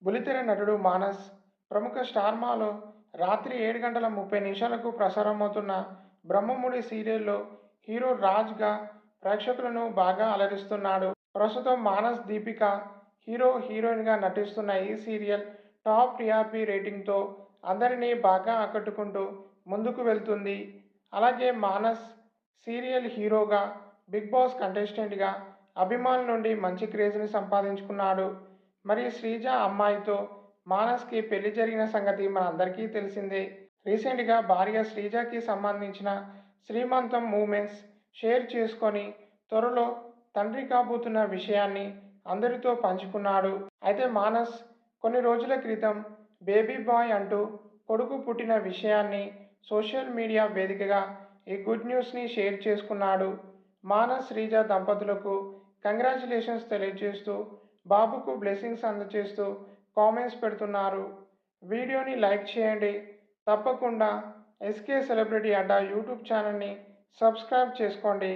బుల్లితెర నటుడు మానస్ ప్రముఖ స్టార్మాలో రాత్రి 7 గంటల 30 నిమిషాలకు ప్రసారమవుతున్న బ్రహ్మముడి సీరియల్లో హీరో రాజ్గా ప్రేక్షకులను బాగా అలరిస్తున్నాడు. ప్రస్తుతం మానస్ దీపిక హీరోయిన్గా నటిస్తున్న ఈ సీరియల్ టాప్ టీఆర్పీ రేటింగ్తో అందరినీ బాగా ఆకట్టుకుంటూ ముందుకు వెళ్తుంది. అలాగే మానస్ సీరియల్ హీరోగా, బిగ్ బాస్ కంటెస్టెంట్గా అభిమానుల నుండి మంచి క్రేజ్ని సంపాదించుకున్నాడు. మరి శ్రీజ అమ్మాయితో మానస్కి పెళ్లి జరిగిన సంగతి మనందరికీ తెలిసిందే. రీసెంట్గా భార్య శ్రీజకి సంబంధించిన శ్రీమంతం మూమెంట్స్ షేర్ చేసుకొని త్వరలో తండ్రి కాబోతున్న విషయాన్ని అందరితో పంచుకున్నాడు. అయితే మానస్ కొన్ని రోజుల క్రితం బేబీ బాయ్ అంటూ కొడుకు పుట్టిన విషయాన్ని సోషల్ మీడియా వేదికగా ఈ గుడ్ న్యూస్ని షేర్ చేసుకున్నాడు. మానస్ శ్రీజ దంపతులకు కంగ్రాచ్యులేషన్స్ తెలియజేస్తూ బాబుకు బ్లెస్సింగ్స్ అందజేస్తూ కామెంట్స్ పెడుతున్నారు. వీడియోని లైక్ చేయండి. తప్పకుండా ఎస్కే సెలబ్రిటీ అడ్డా యూట్యూబ్ ఛానల్ని సబ్స్క్రైబ్ చేసుకోండి.